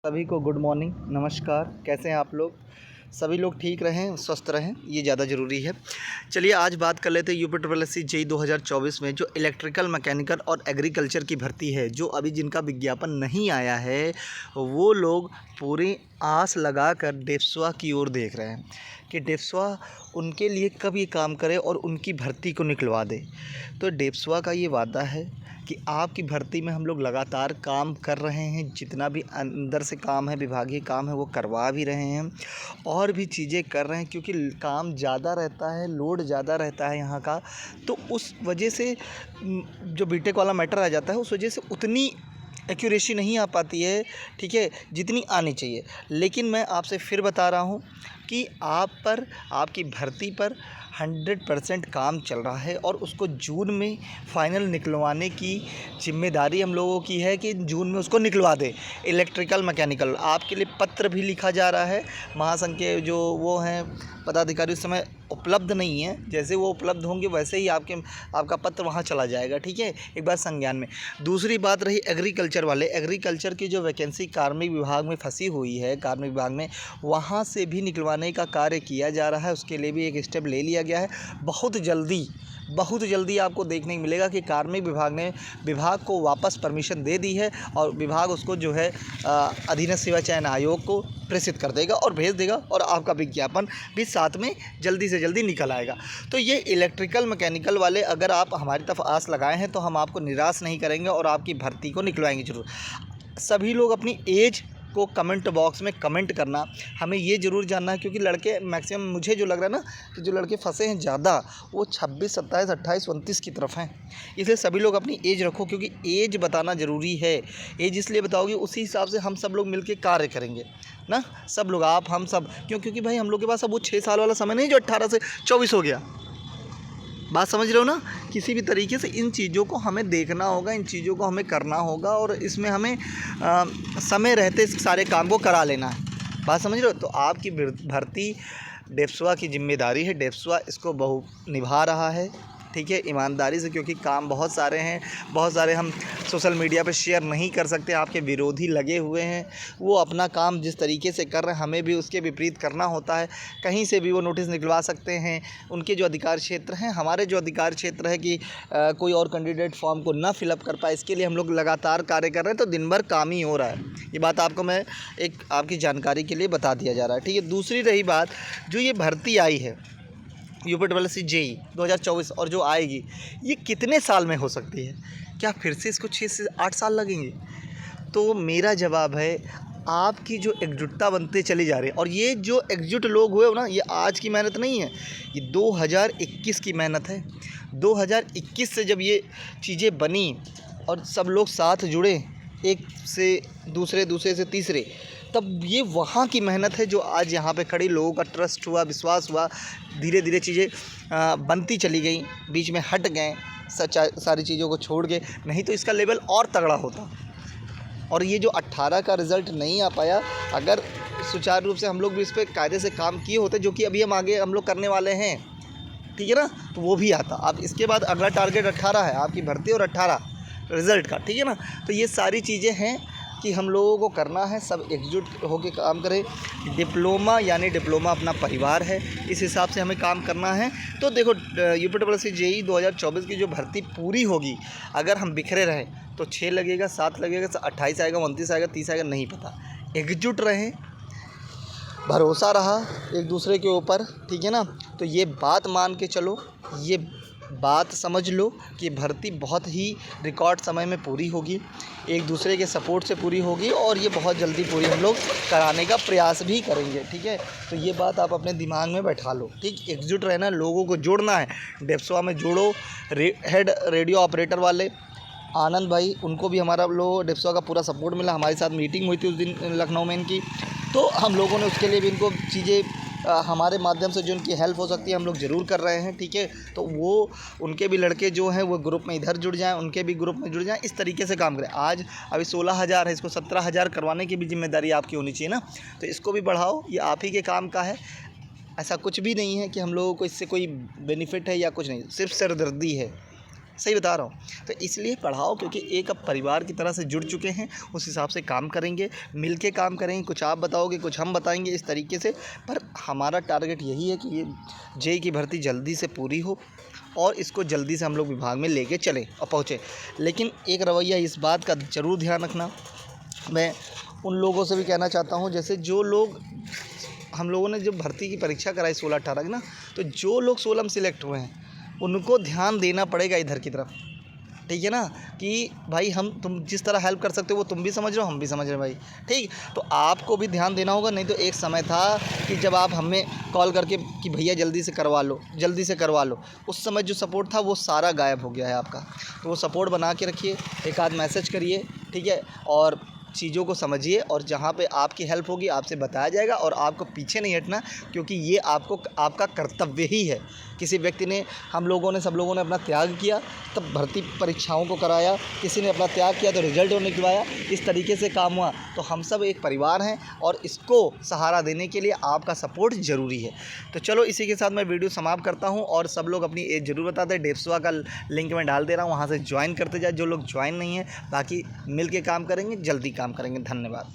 सभी को good morning, नमस्कार। कैसे हैं आप लोग? सभी लोग ठीक रहें, स्वस्थ रहें, ये ज़्यादा ज़रूरी है। चलिए आज बात कर लेते हैं यूपीएससी जेईई 2024 में जो इलेक्ट्रिकल, मैकेनिकल और एग्रीकल्चर की भर्ती है, जो अभी जिनका विज्ञापन नहीं आया है, वो लोग पूरी आस लगाकर डेप्स्वा की ओर देख रहे हैं कि डेप्स्वा उनके लिए कब ये काम करे और उनकी भर्ती को निकलवा दे। तो डेप्स्वा का ये वादा है कि आपकी भर्ती में हम लोग लगातार काम कर रहे हैं, जितना भी अंदर से काम है, विभागीय काम है, वो करवा भी रहे हैं और भी चीज़ें कर रहे हैं, क्योंकि काम ज़्यादा रहता है, लोड ज़्यादा रहता है यहाँ का। तो उस वजह से जो बीटेक वाला मैटर आ जाता है, उस वजह से उतनी एक्यूरेसी नहीं आ पाती है, ठीक है, जितनी आनी चाहिए। लेकिन मैं आपसे फिर बता रहा हूँ कि आप पर, आपकी भर्ती पर 100% काम चल रहा है और उसको जून में फ़ाइनल निकलवाने की ज़िम्मेदारी हम लोगों की है कि जून में उसको निकलवा दें। इलेक्ट्रिकल, मैकेनिकल आपके लिए पत्र भी लिखा जा रहा है। महासंघ के जो वो हैं पदाधिकारी उस समय उपलब्ध नहीं है, जैसे वो उपलब्ध होंगे वैसे ही आपका पत्र वहाँ चला जाएगा, ठीक है। एक बात संज्ञान में। दूसरी बात रही एग्रीकल्चर वाले, एग्रीकल्चर की जो वैकेंसी कार्मिक विभाग में फंसी हुई है, कार्मिक विभाग में, वहाँ से भी निकलवाने का कार्य किया जा रहा है। उसके लिए भी एक स्टेप ले लिया गया है। बहुत जल्दी आपको देखने को मिलेगा कि कार्मिक विभाग ने विभाग को वापस परमिशन दे दी है और विभाग उसको जो है अधीनस्थ सेवा चयन आयोग को प्रेषित कर देगा और भेज देगा और आपका विज्ञापन भी साथ में जल्दी से जल्दी निकल आएगा। तो ये इलेक्ट्रिकल, मैकेनिकल वाले अगर आप हमारी तरफ आस लगाए हैं तो हम आपको निराश नहीं करेंगे और आपकी भर्ती को निकलवाएंगे ज़रूर। सभी लोग अपनी एज को कमेंट बॉक्स में कमेंट करना, हमें ये ज़रूर जानना है, क्योंकि लड़के मैक्सिमम, मुझे जो लग रहा है ना कि जो लड़के फंसे हैं ज़्यादा, वो 26, 27, 28, 29 की तरफ हैं। इसलिए सभी लोग अपनी एज रखो, क्योंकि एज बताना ज़रूरी है। एज इसलिए बताओगे, उसी हिसाब से हम सब लोग मिलकर कार्य करेंगे ना, सब लोग, आप, हम सब। क्योंकि भाई हम लोग के पास अब वो 6 साल वाला समय नहीं जो 18 से 24 हो गया। बात समझ रहे हो ना? किसी भी तरीके से इन चीज़ों को हमें देखना होगा, इन चीज़ों को हमें करना होगा और इसमें हमें समय रहते इस सारे काम को करा लेना है। बात समझ रहे हो? तो आपकी भर्ती डेप्स्वा की जिम्मेदारी है। डेप्स्वा इसको निभा रहा है, ठीक है, ईमानदारी से, क्योंकि काम बहुत सारे हैं, बहुत सारे हम सोशल मीडिया पे शेयर नहीं कर सकते। आपके विरोधी लगे हुए हैं, वो अपना काम जिस तरीके से कर रहे हैं, हमें भी उसके विपरीत करना होता है। कहीं से भी वो नोटिस निकलवा सकते हैं। उनके जो अधिकार क्षेत्र हैं, हमारे जो अधिकार क्षेत्र है कि कोई और कैंडिडेट फॉर्म को ना फिलअप कर पाए, इसके लिए हम लोग लगातार कार्य कर रहे हैं। तो दिन भर काम ही हो रहा है। ये बात आपको मैं एक आपकी जानकारी के लिए बता दिया जा रहा है, ठीक है। दूसरी रही बात, जो ये भर्ती आई है यूपीएससी जेईई 2024 और जो आएगी, ये कितने साल में हो सकती है? क्या फिर से इसको 6 से 8 साल लगेंगे? तो मेरा जवाब है, आपकी जो एकजुटता बनते चली जा रही है, और ये जो एकजुट लोग हुए हो ना, ये आज की मेहनत नहीं है, ये 2021 की मेहनत है। 2021 से जब ये चीज़ें बनी और सब लोग साथ जुड़े, एक से दूसरे, दूसरे से तीसरे, तब ये वहाँ की मेहनत है जो आज यहाँ पे खड़ी, लोगों का ट्रस्ट हुआ, विश्वास हुआ, धीरे धीरे चीज़ें बनती चली गई, बीच में हट गए, सारी चीज़ों को छोड़ के, नहीं तो इसका लेवल और तगड़ा होता। और ये जो 18 का रिज़ल्ट नहीं आ पाया, अगर सुचारू रूप से हम लोग भी इस पर कायदे से काम किए होते, जो कि अभी हम आगे हम लोग करने वाले हैं, ठीक है ना, तो वो भी आता। अब इसके बाद अगला टारगेट 18 है आपकी भर्ती और 18 रिज़ल्ट का, ठीक है ना। तो ये सारी चीज़ें हैं कि हम लोगों को करना है, सब एकजुट होकर काम करें। डिप्लोमा यानी डिप्लोमा अपना परिवार है, इस हिसाब से हमें काम करना है। तो देखो, यूपीएससी जेईई 2024 की जो भर्ती पूरी होगी, अगर हम बिखरे रहें तो 6 लगेगा, 7 लगेगा, 28 आएगा, 29 आएगा, 30 आएगा, नहीं पता। एकजुट रहें, भरोसा रहा एक दूसरे के ऊपर, ठीक है ना। तो ये बात मान के चलो, ये बात समझ लो कि भर्ती बहुत ही रिकॉर्ड समय में पूरी होगी, एक दूसरे के सपोर्ट से पूरी होगी और ये बहुत जल्दी पूरी हम लोग कराने का प्रयास भी करेंगे, ठीक है। तो ये बात आप अपने दिमाग में बैठा लो, ठीक। एकजुट रहना, लोगों को जोड़ना है, डेप्स्वा में जोड़ो। हेड रेडियो ऑपरेटर वाले आनंद भाई, उनको भी हमारा लोग डेप्स्वा का पूरा सपोर्ट मिला। हमारे साथ मीटिंग हुई थी उस दिन लखनऊ में इनकी, तो हम लोगों ने उसके लिए भी इनको चीज़ें हमारे माध्यम से जो उनकी हेल्प हो सकती है हम लोग ज़रूर कर रहे हैं, ठीक है। तो वो उनके भी लड़के जो हैं वो ग्रुप में इधर जुड़ जाएं, उनके भी ग्रुप में जुड़ जाएं, इस तरीके से काम करें। आज अभी 16,000 है, इसको 17,000 करवाने की भी जिम्मेदारी आपकी होनी चाहिए ना। तो इसको भी बढ़ाओ, ये आप ही के काम का है। ऐसा कुछ भी नहीं है कि हम लोगों को इससे कोई बेनिफिट है या कुछ नहीं, सिर्फ सरदर्दी है, सही बता रहा हूँ। तो इसलिए पढ़ाओ, क्योंकि एक अब परिवार की तरह से जुड़ चुके हैं, उस हिसाब से काम करेंगे, मिल के काम करेंगे। कुछ आप बताओगे, कुछ हम बताएंगे, इस तरीके से। पर हमारा टारगेट यही है कि ये जेईई की भर्ती जल्दी से पूरी हो और इसको जल्दी से हम लोग विभाग में लेके चलें और पहुँचे। लेकिन एक रवैया इस बात का ज़रूर ध्यान रखना, मैं उन लोगों से भी कहना चाहता हूँ, जैसे जो लोग हम लोगों ने जब भर्ती की परीक्षा कराई 16-18 की ना, तो जो लोग 16 में सिलेक्ट हुए हैं उनको ध्यान देना पड़ेगा इधर की तरफ, ठीक है ना, कि भाई तुम जिस तरह हेल्प कर सकते हो वो तुम भी समझ रहे हो, हम भी समझ रहे हैं भाई, ठीक। तो आपको भी ध्यान देना होगा। नहीं तो एक समय था कि जब आप हमें कॉल करके कि भैया जल्दी से करवा लो, जल्दी से करवा लो, उस समय जो सपोर्ट था वो सारा गायब हो गया है आपका। तो वो सपोर्ट बना के रखिए, एक आध मैसेज करिए, ठीक है, और चीज़ों को समझिए, और जहाँ पे आपकी हेल्प होगी आपसे बताया जाएगा, और आपको पीछे नहीं हटना, क्योंकि ये आपका कर्तव्य ही है। किसी व्यक्ति ने, सब लोगों ने अपना त्याग किया तब भर्ती परीक्षाओं को कराया, किसी ने अपना त्याग किया तो रिजल्ट निकलवाया, इस तरीके से काम हुआ। तो हम सब एक परिवार हैं और इसको सहारा देने के लिए आपका सपोर्ट ज़रूरी है। तो चलो इसी के साथ मैं वीडियो समाप्त करता हूँ, और सब लोग अपनी एज ज़रूर बता दें। डेप्सवा का लिंक मैं डाल दे रहा हूँ, वहाँ से ज्वाइन करते जाए जो लोग ज्वाइन नहीं है। बाकी मिल के काम करेंगे, जल्दी काम करेंगे। धन्यवाद।